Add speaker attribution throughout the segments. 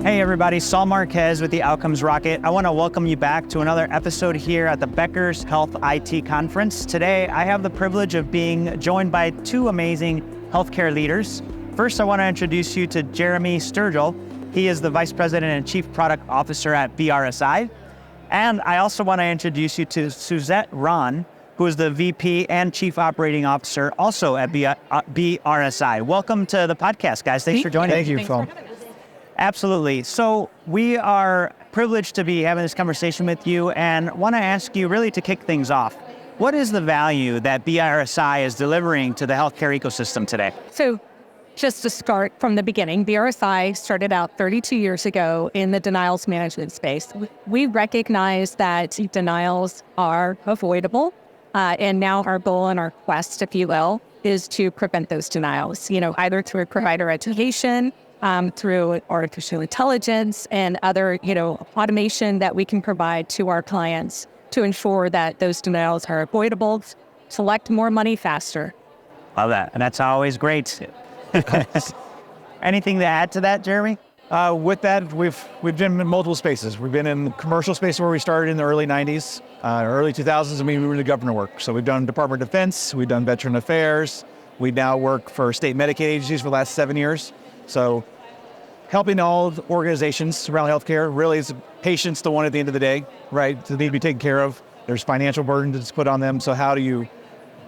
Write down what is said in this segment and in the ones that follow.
Speaker 1: Hey everybody, Saul Marquez with the Outcomes Rocket. I want to welcome you back to another episode here at the Becker's Health IT Conference. Today, I have the privilege of being joined by two amazing healthcare leaders. First, I want to introduce you to Jeremy Sturgill. He is the Vice President and Chief Product Officer at BRSi. And I also want to introduce you to Suzette Rahn, who is the VP and Chief Operating Officer also at BRSi. Welcome to the podcast, guys. Thanks for joining.
Speaker 2: Thank you, Phil.
Speaker 1: Absolutely. So we are privileged to be having this conversation with you and want to ask you really to kick things off. What is the value that BRSi is delivering to the healthcare ecosystem today?
Speaker 3: So just to start from the beginning, BRSi started out 32 years ago in the denials management space. We recognize that denials are avoidable, and now our goal and our quest, if you will, is to prevent those denials, either through provider education, through artificial intelligence and other, automation that we can provide to our clients to ensure that those denials are avoidable, select more money faster.
Speaker 1: Love that. And that's always great. Anything to add to that, Jeremy?
Speaker 2: With that, we've been in multiple spaces. We've been in the commercial space where we started in the early 90s, early 2000s. We were in the government work. So we've done Department of Defense, we've done Veteran Affairs. We now work for state Medicaid agencies for the last 7 years. So helping all the organizations around healthcare, really is patients the one at the end of the day, right? They need to be taken care of. There's financial burden that's put on them. So how do you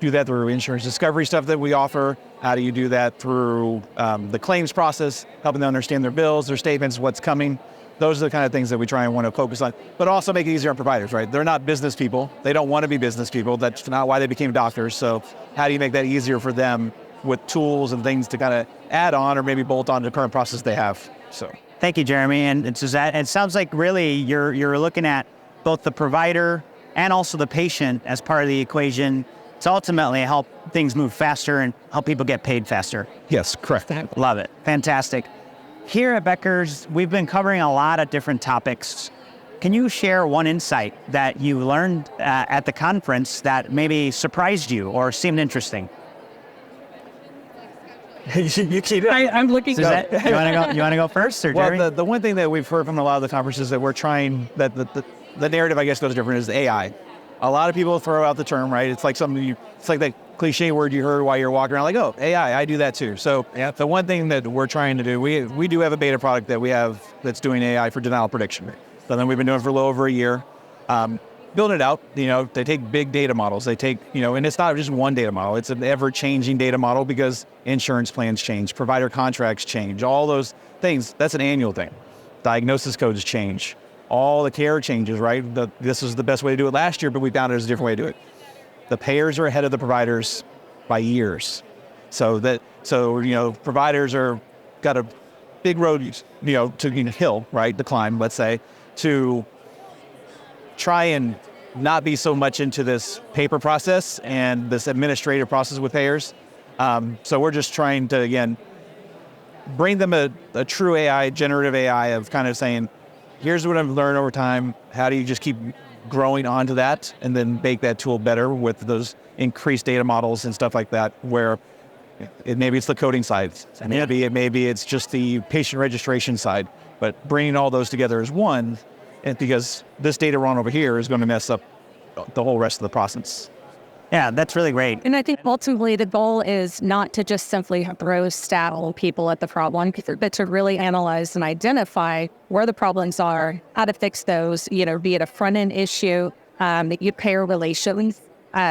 Speaker 2: do that through insurance discovery stuff that we offer? How do you do that through the claims process, helping them understand their bills, their statements, what's coming? Those are the kind of things that we try and want to focus on, but also make it easier on providers, right? They're not business people. They don't want to be business people. That's not why they became doctors. So how do you make that easier for them with tools and things to kind of add on or maybe bolt on to the current process they have? So
Speaker 1: thank you, Jeremy and Suzette. It sounds like really you're looking at both the provider and also the patient as part of the equation to ultimately help things move faster and help people get paid faster.
Speaker 2: yes, correct.
Speaker 1: Love it. Fantastic. Here at Becker's, we've been covering a lot of different topics. Can you share one insight that you learned at the conference that maybe surprised you or seemed interesting?
Speaker 3: I'm looking.
Speaker 1: Suzette, you want to go first, or Jerry?
Speaker 2: Well, the one thing that we've heard from a lot of the conferences that we're trying, that the narrative, I guess, goes different, is AI. A lot of people throw out the term, right? It's like it's like that cliche word you heard while you're walking around, like, oh, AI, I do that too. So the one thing that we're trying to do, we do have a beta product that we have that's doing AI for denial prediction. So then we've been doing it for a little over a year. Building it out, they take big data models. They take, and it's not just one data model. It's an ever-changing data model because insurance plans change, provider contracts change, all those things. That's an annual thing. Diagnosis codes change. All the care changes, right? This was the best way to do it last year, but we found there's a different way to do it. The payers are ahead of the providers by years. So providers got a big road, to hill, right? To climb, let's say, to try and not be so much into this paper process and this administrative process with payers. So we're just trying to, again, bring them a true AI, generative AI of kind of saying, here's what I've learned over time. How do you just keep growing onto that and then make that tool better with those increased data models and stuff like that, where maybe it's the coding side, and maybe it's just the patient registration side, but bringing all those together as one, and because this data run over here is going to mess up the whole rest of the process.
Speaker 1: Yeah, that's really great.
Speaker 3: And I think ultimately the goal is not to just simply throw stat on people at the problem, but to really analyze and identify where the problems are, how to fix those, be it a front-end issue, payer relations.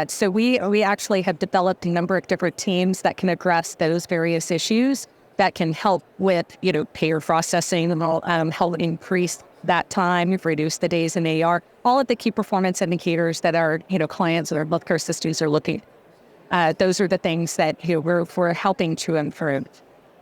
Speaker 3: So we actually have developed a number of different teams that can address those various issues that can help with, payer processing and help increase that time, reduce the days in AR, all of the key performance indicators that our, clients or healthcare systems are looking at. Those are the things that we're helping to improve.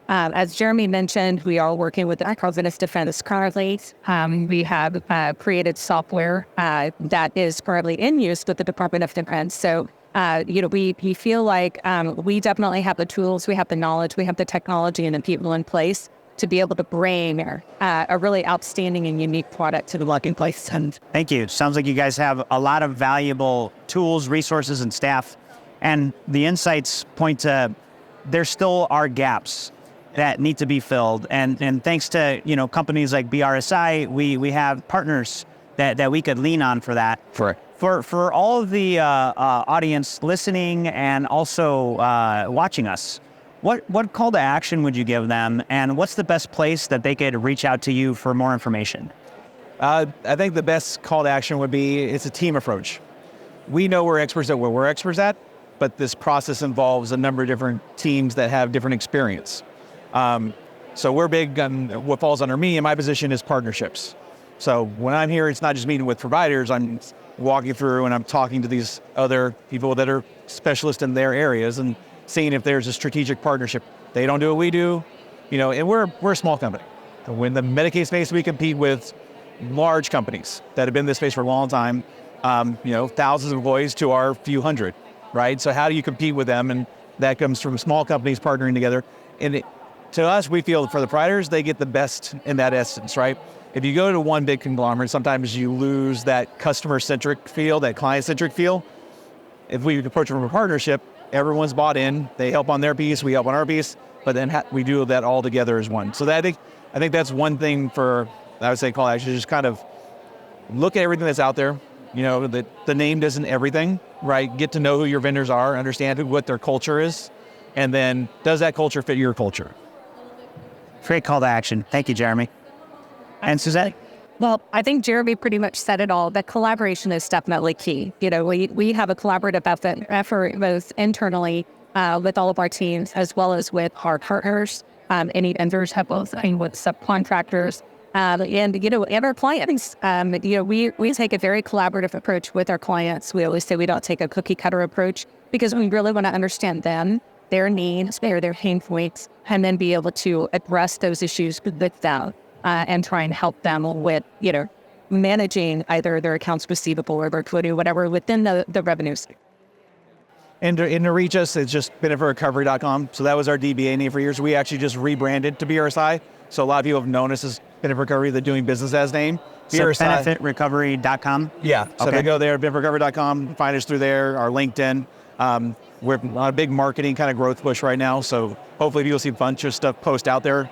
Speaker 3: As Jeremy mentioned, we are working with the Department of Defense currently. We have created software that is currently in use with the Department of Defense. So, we feel like we definitely have the tools, we have the knowledge, we have the technology and the people in place to be able to bring a really outstanding and unique product to the marketplace.
Speaker 1: Thank you. Sounds like you guys have a lot of valuable tools, resources, and staff. And the insights point to there still are gaps that need to be filled. And thanks to, companies like BRSi, we have partners that we could lean on for that.
Speaker 2: Correct.
Speaker 1: For all of the audience listening and also watching us, what call to action would you give them, and what's the best place that they could reach out to you for more information?
Speaker 2: I think the best call to action would be, it's a team approach. We know we're experts at what we're experts at, but this process involves a number of different teams that have different experience. So we're big on what falls under me, and my position is partnerships. So when I'm here, it's not just meeting with providers, I'm walking through and I'm talking to these other people that are specialists in their areas and seeing if there's a strategic partnership. They don't do what we do, and we're a small company. In the Medicaid space, we compete with large companies that have been in this space for a long time, thousands of employees to our few hundred, right? So how do you compete with them? And that comes from small companies partnering together. And to us, we feel for the providers, they get the best in that essence, right? If you go to one big conglomerate, sometimes you lose that customer-centric feel, that client-centric feel. If we approach it from a partnership, everyone's bought in, they help on their piece, we help on our piece, but then we do that all together as one. So I think that's one thing for, I would say, call action, just kind of look at everything that's out there. The name isn't everything, right? Get to know who your vendors are, understand what their culture is, and then does that culture fit your culture?
Speaker 1: Great call to action. Thank you, Jeremy. And Suzette?
Speaker 3: Well, I think Jeremy pretty much said it all. That collaboration is definitely key. We have a collaborative effort both internally with all of our teams as well as with our partners. Any vendors have both, with subcontractors and our clients. We take a very collaborative approach with our clients. We always say we don't take a cookie cutter approach because we really want to understand them, their needs, their pain points, and then be able to address those issues with them. And try and help them with, managing either their accounts receivable or their liquidity, whatever, within the revenues.
Speaker 2: And to reach us, it's just benefitrecovery.com. So that was our DBA name for years. We actually just rebranded to BRSi. So a lot of people have known us as Benefit Recovery, the doing business as name.
Speaker 1: So benefitrecovery.com?
Speaker 2: Yeah. So
Speaker 1: okay.
Speaker 2: they go there, benefitrecovery.com, find us through there, our LinkedIn. We're on a big marketing kind of growth push right now. So hopefully you'll see a bunch of stuff post out there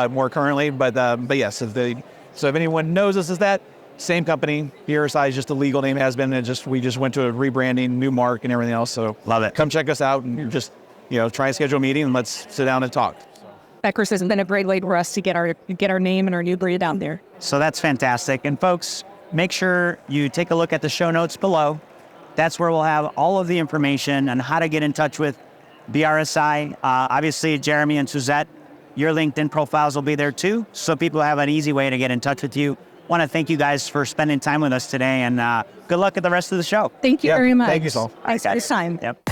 Speaker 2: more currently. But yes, if anyone knows us as that, same company. BRSi is just a legal name, has been. We just went to a rebranding, new mark and everything else. So
Speaker 1: love it.
Speaker 2: Come check us out and just, try and schedule a meeting and let's sit down and talk.
Speaker 3: Beckers has been a great way for us to get our name and our new breed down there.
Speaker 1: So that's fantastic. And folks, make sure you take a look at the show notes below. That's where we'll have all of the information on how to get in touch with BRSi. Obviously, Jeremy and Suzette, your LinkedIn profiles will be there too, so people have an easy way to get in touch with you. Want to thank you guys for spending time with us today, and good luck at the rest of the show.
Speaker 3: Thank you very much.
Speaker 2: Thank you, Saul.
Speaker 3: Thanks for your time.
Speaker 1: Yep.